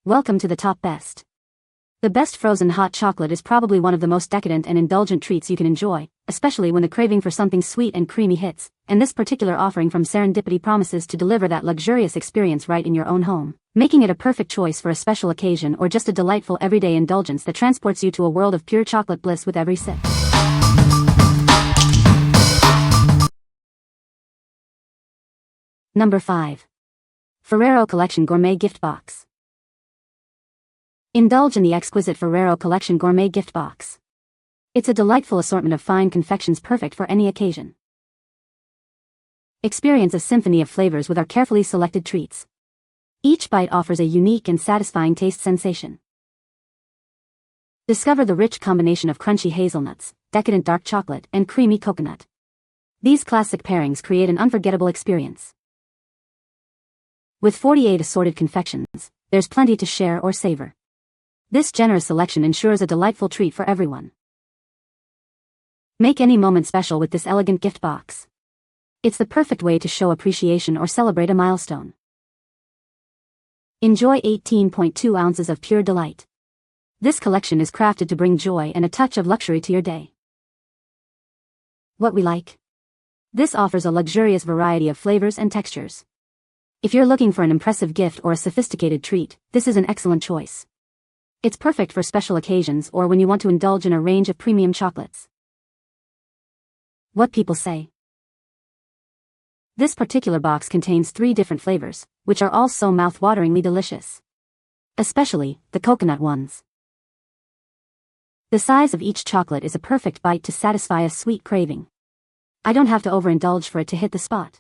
Welcome to the top best. The best frozen hot chocolate is probably one of the most decadent and indulgent treats you can enjoy, especially when the craving for something sweet and creamy hits, and this particular offering from Serendipity promises to deliver that luxurious experience right in your own home, making it a perfect choice for a special occasion or just a delightful everyday indulgence that transports you to a world of pure chocolate bliss with every sip. Number 5. Ferrero Collection Gourmet Gift Box. Indulge in the exquisite Ferrero Collection Gourmet Gift Box. It's a delightful assortment of fine confections perfect for any occasion. Experience a symphony of flavors with our carefully selected treats. Each bite offers a unique and satisfying taste sensation. Discover the rich combination of crunchy hazelnuts, decadent dark chocolate, and creamy coconut. These classic pairings create an unforgettable experience. With 48 assorted confections, there's plenty to share or savor. This generous selection ensures a delightful treat for everyone. Make any moment special with this elegant gift box. It's the perfect way to show appreciation or celebrate a milestone. Enjoy 18.2 ounces of pure delight. This collection is crafted to bring joy and a touch of luxury to your day. What we like. This offers a luxurious variety of flavors and textures. If you're looking for an impressive gift or a sophisticated treat, this is an excellent choice. It's perfect for special occasions or when you want to indulge in a range of premium chocolates. What people say. This particular box contains 3 different flavors, which are all so mouth-wateringly delicious. Especially, the coconut ones. The size of each chocolate is a perfect bite to satisfy a sweet craving. I don't have to overindulge for it to hit the spot.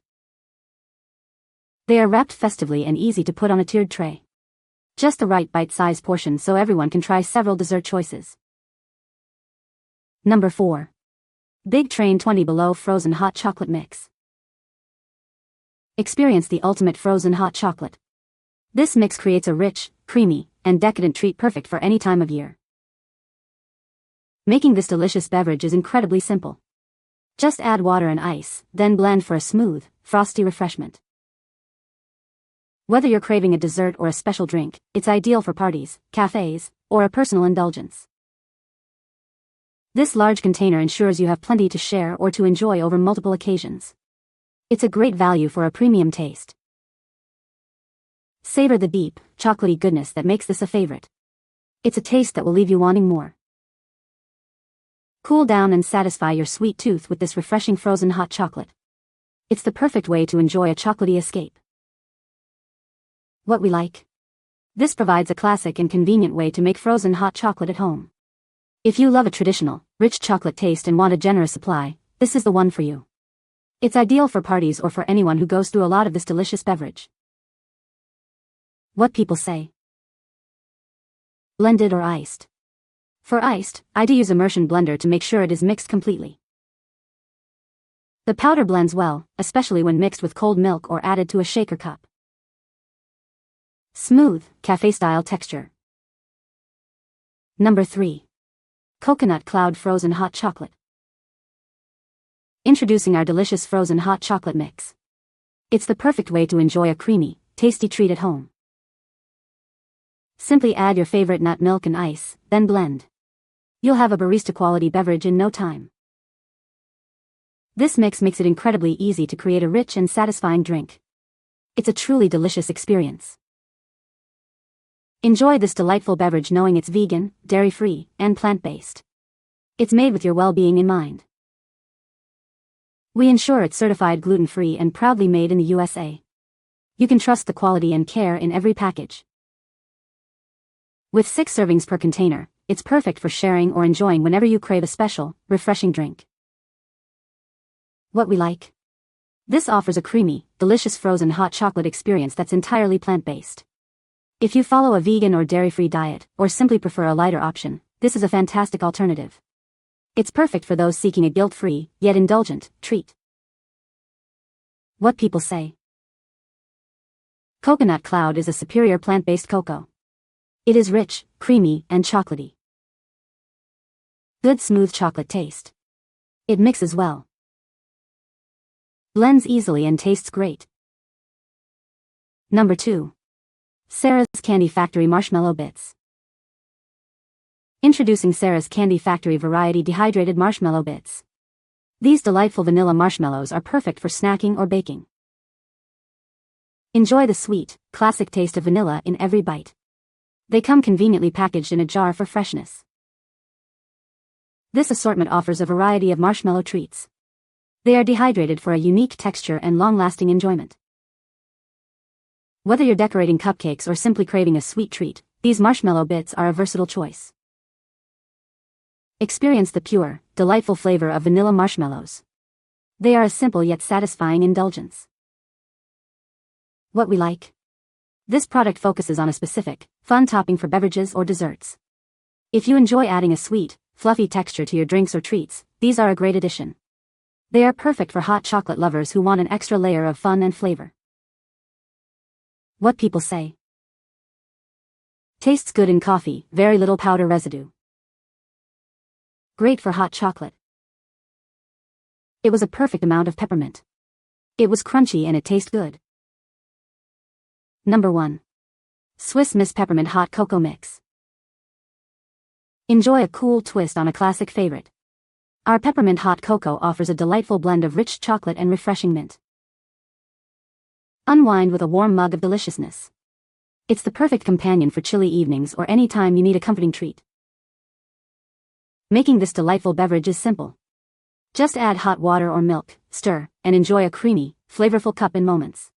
They are wrapped festively and easy to put on a tiered tray. Just the right bite-sized portion so everyone can try several dessert choices. Number 4. Big Train 20 Below Frozen Hot Chocolate Mix. Experience the ultimate frozen hot chocolate. This mix creates a rich, creamy, and decadent treat perfect for any time of year. Making this delicious beverage is incredibly simple. Just add water and ice, then blend for a smooth, frosty refreshment. Whether you're craving a dessert or a special drink, it's ideal for parties, cafes, or a personal indulgence. This large container ensures you have plenty to share or to enjoy over multiple occasions. It's a great value for a premium taste. Savor the deep, chocolatey goodness that makes this a favorite. It's a taste that will leave you wanting more. Cool down and satisfy your sweet tooth with this refreshing frozen hot chocolate. It's the perfect way to enjoy a chocolatey escape. What we like. This provides a classic and convenient way to make frozen hot chocolate at home. If you love a traditional, rich chocolate taste and want a generous supply, this is the one for you. It's ideal for parties or for anyone who goes through a lot of this delicious beverage. What people say. Blended or iced. For iced, I do use immersion blender to make sure it is mixed completely. The powder blends well, especially when mixed with cold milk or added to a shaker cup. Smooth, cafe-style texture. Number 3. Coconut Cloud Frozen Hot Chocolate. Introducing our delicious frozen hot chocolate mix. It's the perfect way to enjoy a creamy, tasty treat at home. Simply add your favorite nut milk and ice, then blend. You'll have a barista-quality beverage in no time. This mix makes it incredibly easy to create a rich and satisfying drink. It's a truly delicious experience. Enjoy this delightful beverage knowing it's vegan, dairy-free, and plant-based. It's made with your well-being in mind. We ensure it's certified gluten-free and proudly made in the USA. You can trust the quality and care in every package. With 6 servings per container, it's perfect for sharing or enjoying whenever you crave a special, refreshing drink. What we like. This offers a creamy, delicious frozen hot chocolate experience that's entirely plant-based. If you follow a vegan or dairy-free diet, or simply prefer a lighter option, this is a fantastic alternative. It's perfect for those seeking a guilt-free, yet indulgent, treat. What people say. Coconut Cloud is a superior plant-based cocoa. It is rich, creamy, and chocolatey. Good smooth chocolate taste. It mixes well. Blends easily and tastes great. Number 2. Sarah's Candy Factory Marshmallow Bits. Introducing Sarah's Candy Factory Variety Dehydrated Marshmallow Bits. These delightful vanilla marshmallows are perfect for snacking or baking. Enjoy the sweet, classic taste of vanilla in every bite. They come conveniently packaged in a jar for freshness. This assortment offers a variety of marshmallow treats. They are dehydrated for a unique texture and long-lasting enjoyment. Whether you're decorating cupcakes or simply craving a sweet treat, these marshmallow bits are a versatile choice. Experience the pure, delightful flavor of vanilla marshmallows. They are a simple yet satisfying indulgence. What we like. This product focuses on a specific, fun topping for beverages or desserts. If you enjoy adding a sweet, fluffy texture to your drinks or treats, these are a great addition. They are perfect for hot chocolate lovers who want an extra layer of fun and flavor. What people say. Tastes good in coffee, very little powder residue. Great for hot chocolate. It was a perfect amount of peppermint. It was crunchy and it tastes good. Number 1. Swiss Miss Peppermint Hot Cocoa Mix. Enjoy a cool twist on a classic favorite. Our peppermint hot cocoa offers a delightful blend of rich chocolate and refreshing mint. Unwind with a warm mug of deliciousness. It's the perfect companion for chilly evenings or any time you need a comforting treat. Making this delightful beverage is simple. Just add hot water or milk, stir, and enjoy a creamy, flavorful cup in moments.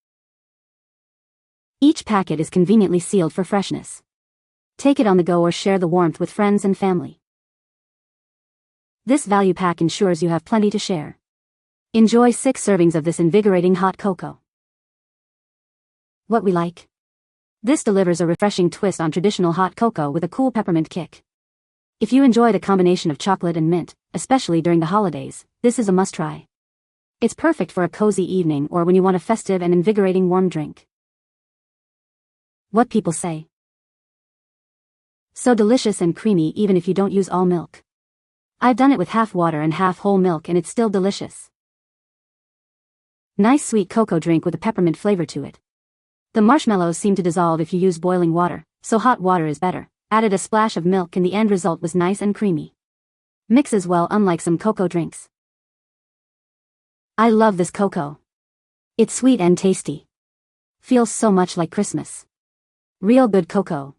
Each packet is conveniently sealed for freshness. Take it on the go or share the warmth with friends and family. This value pack ensures you have plenty to share. Enjoy 6 servings of this invigorating hot cocoa. What we like. This delivers a refreshing twist on traditional hot cocoa with a cool peppermint kick. If you enjoy the combination of chocolate and mint, especially during the holidays, this is a must-try. It's perfect for a cozy evening or when you want a festive and invigorating warm drink. What people say. So delicious and creamy even if you don't use all milk. I've done it with half water and half whole milk and it's still delicious. Nice sweet cocoa drink with a peppermint flavor to it. The marshmallows seem to dissolve if you use boiling water, so hot water is better. Added a splash of milk and the end result was nice and creamy. Mixes well unlike some cocoa drinks. I love this cocoa. It's sweet and tasty. Feels so much like Christmas. Real good cocoa.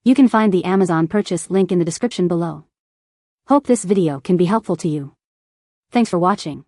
You can find the Amazon purchase link in the description below. Hope this video can be helpful to you. Thanks for watching.